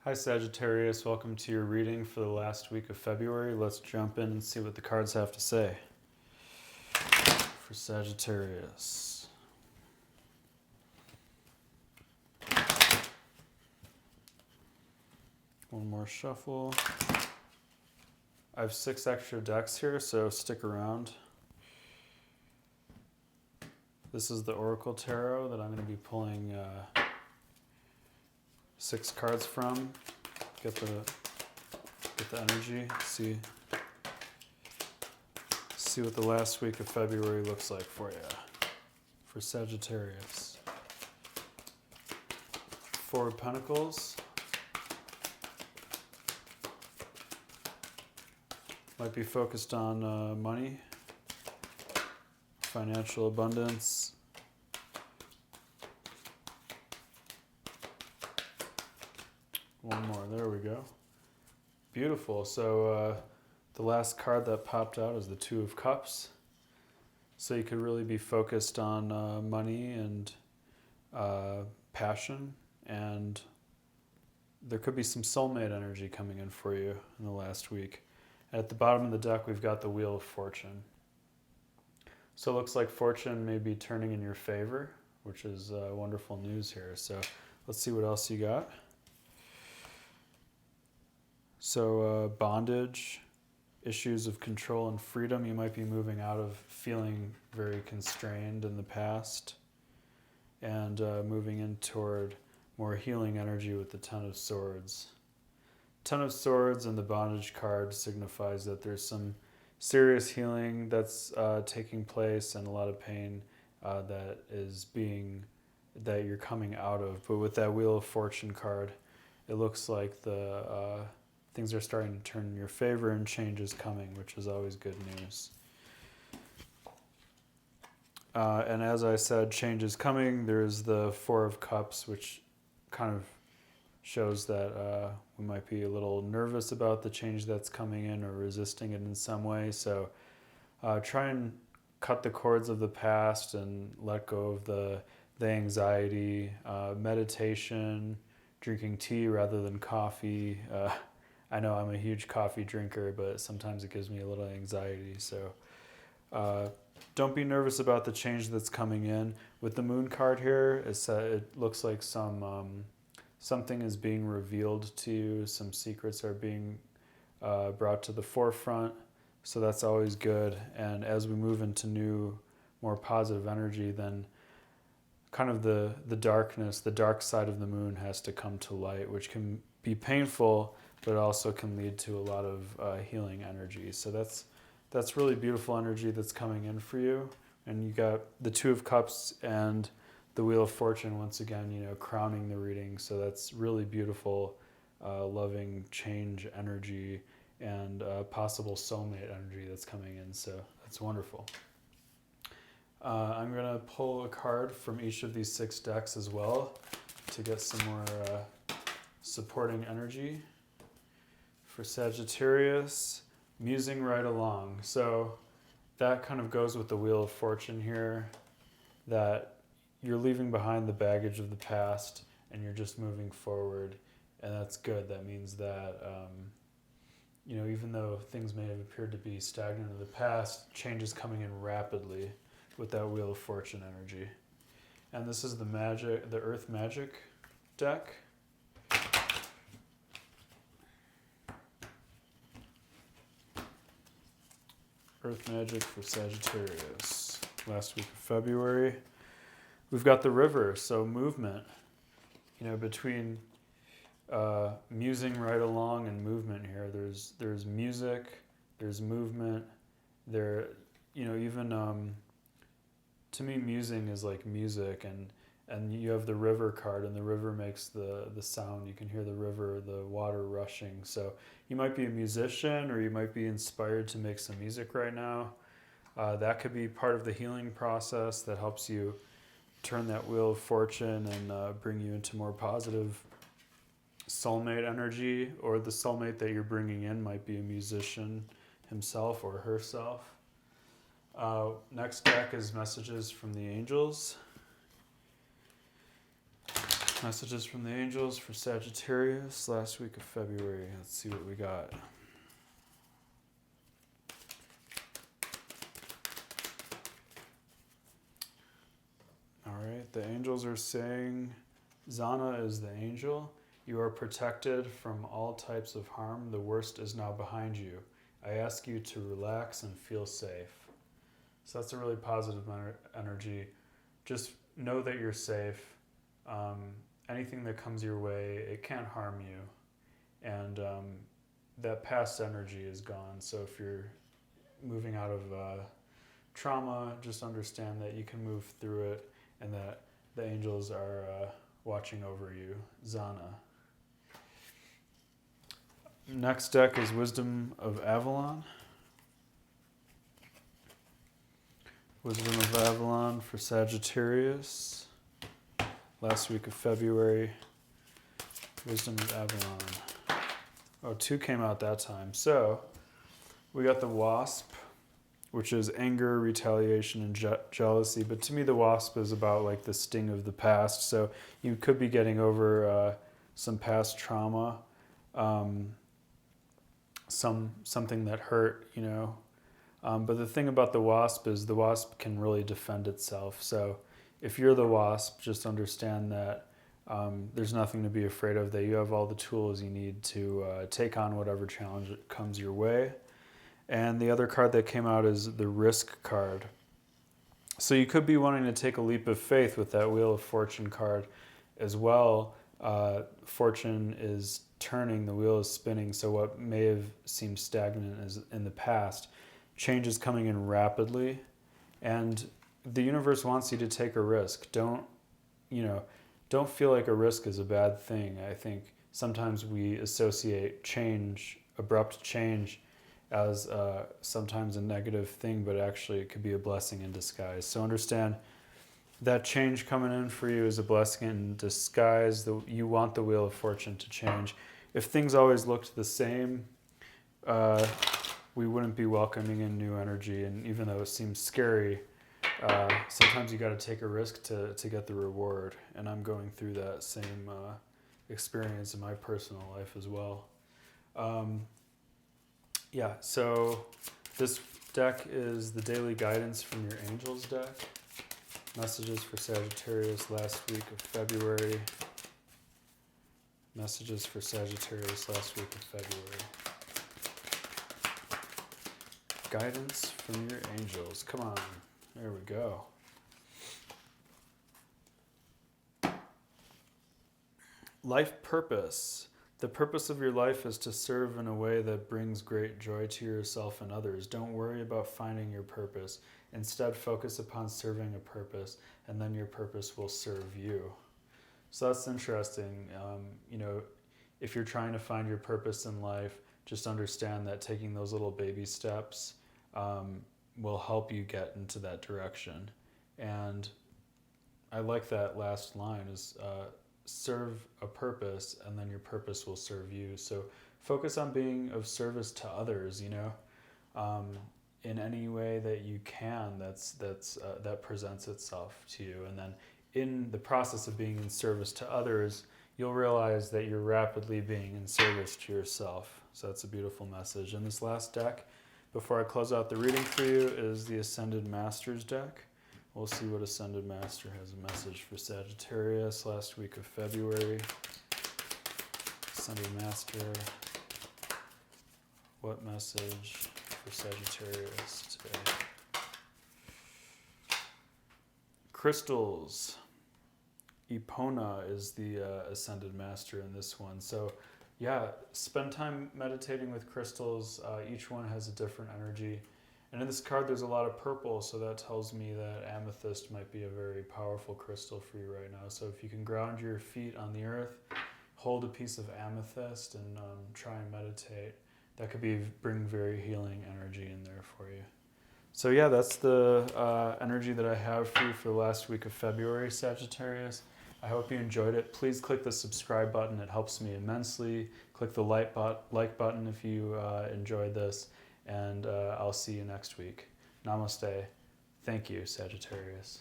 Hi Sagittarius, welcome to your reading for the last week of February. Let's jump in and see what the cards have to say for Sagittarius. One more shuffle. I have 6 extra decks here, so stick around. This is the Oracle Tarot that I'm going to be pulling 6 cards from. Get the energy. See what the last week of February looks like for you. For Sagittarius. 4 of Pentacles. Might be focused on money, financial abundance. One more, there we go. Beautiful. So the last card that popped out is the 2 of Cups. So you could really be focused on money and passion, and there could be some soulmate energy coming in for you in the last week. At the bottom of the deck, we've got the Wheel of Fortune. So it looks like fortune may be turning in your favor, which is wonderful news here. So let's see what else you got. So bondage, issues of control and freedom. You might be moving out of feeling very constrained in the past and moving in toward more healing energy with the Ten of Swords. Ten of Swords and the bondage card signifies that there's some serious healing that's taking place and a lot of pain that you're coming out of. But with that Wheel of Fortune card, it looks like the things are starting to turn in your favor and change is coming, which is always good news. And as I said, change is coming. There's the 4 of Cups, which kind of shows that we might be a little nervous about the change that's coming in or resisting it in some way. So try and cut the cords of the past and let go of the anxiety. Meditation, drinking tea rather than coffee. I know I'm a huge coffee drinker, but sometimes it gives me a little anxiety. So don't be nervous about the change that's coming in. With the Moon card here, it looks like something is being revealed to you. Some secrets are being brought to the forefront. So that's always good. And as we move into new, more positive energy, then kind of the darkness, the dark side of the moon has to come to light, which can be painful, but also can lead to a lot of healing energy. So that's really beautiful energy that's coming in for you. And you got the 2 of Cups and the Wheel of Fortune once again, crowning the reading. So that's really beautiful, loving change energy and possible soulmate energy that's coming in. So that's wonderful. I'm going to pull a card from each of these 6 decks as well to get some more supporting energy. For Sagittarius, musing right along. So that kind of goes with the Wheel of Fortune here, that you're leaving behind the baggage of the past and you're just moving forward, and that's good. That means that even though things may have appeared to be stagnant in the past, change is coming in rapidly with that Wheel of Fortune energy. And this is the Earth Magic deck. Earth Magic for Sagittarius. Last week of February. We've got the River, so movement. Between musing right along and movement here, there's music, there's movement. Even to me, musing is like music, and you have the River card, and the river makes the sound. You can hear the river, the water rushing. So you might be a musician, or you might be inspired to make some music right now. That could be part of the healing process that helps you turn that Wheel of Fortune and bring you into more positive soulmate energy, or the soulmate that you're bringing in might be a musician himself or herself. Next deck is Messages from the Angels. Messages from the angels for Sagittarius last week of February. Let's see what we got. All right, the angels are saying, Zana is the angel. You are protected from all types of harm. The worst is now behind you. I ask you to relax and feel safe. So that's a really positive energy. Just know that you're safe. Anything that comes your way, it can't harm you. And that past energy is gone. So if you're moving out of trauma, just understand that you can move through it and that the angels are watching over you. Zana. Next deck is Wisdom of Avalon. Wisdom of Avalon for Sagittarius. Last week of February. Wisdom of Avalon. Oh, 2 came out that time. So, we got the Wasp, which is anger, retaliation, and jealousy. But to me, the Wasp is about like the sting of the past. So, you could be getting over some past trauma. Something that hurt, you know. But the thing about the Wasp is the Wasp can really defend itself. So if you're the Wasp, just understand that there's nothing to be afraid of, that you have all the tools you need to take on whatever challenge comes your way. And the other card that came out is the Risk card. So you could be wanting to take a leap of faith with that Wheel of Fortune card as well. Fortune is turning, the wheel is spinning, so what may have seemed stagnant is in the past. Change is coming in rapidly, and the universe wants you to take a risk. Don't feel like a risk is a bad thing. I think sometimes we associate change, abrupt change, as sometimes a negative thing, but actually it could be a blessing in disguise. So understand that change coming in for you is a blessing in disguise. You want the Wheel of Fortune to change. If things always looked the same, we wouldn't be welcoming in new energy. And even though it seems scary, sometimes you got to take a risk to get the reward. And I'm going through that same experience in my personal life as well. So this deck is the daily guidance from your angels deck. Messages for Sagittarius last week of February. Messages for Sagittarius last week of February. Guidance from your angels. Come on. There we go. Life purpose. The purpose of your life is to serve in a way that brings great joy to yourself and others. Don't worry about finding your purpose. Instead, focus upon serving a purpose, and then your purpose will serve you. So that's interesting. If you're trying to find your purpose in life, just understand that taking those little baby steps will help you get into that direction. And I like that last line is serve a purpose, and then your purpose will serve you. So focus on being of service to others, in any way that you can that presents itself to you. And then in the process of being in service to others, you'll realize that you're rapidly being in service to yourself. So that's a beautiful message. And this last deck, before I close out the reading for you, is the Ascended Masters deck. We'll see what Ascended Master has a message for Sagittarius last week of February. Ascended Master, what message for Sagittarius today? Crystals. Epona is the Ascended Master in this one. So spend time meditating with crystals. Each one has a different energy. And in this card, there's a lot of purple, so that tells me that amethyst might be a very powerful crystal for you right now. So if you can ground your feet on the earth, hold a piece of amethyst, and try and meditate, that could bring very healing energy in there for you. So that's the energy that I have for you for the last week of February, Sagittarius. I hope you enjoyed it. Please click the subscribe button. It helps me immensely. Click the like button if you enjoyed this. And I'll see you next week. Namaste. Thank you, Sagittarius.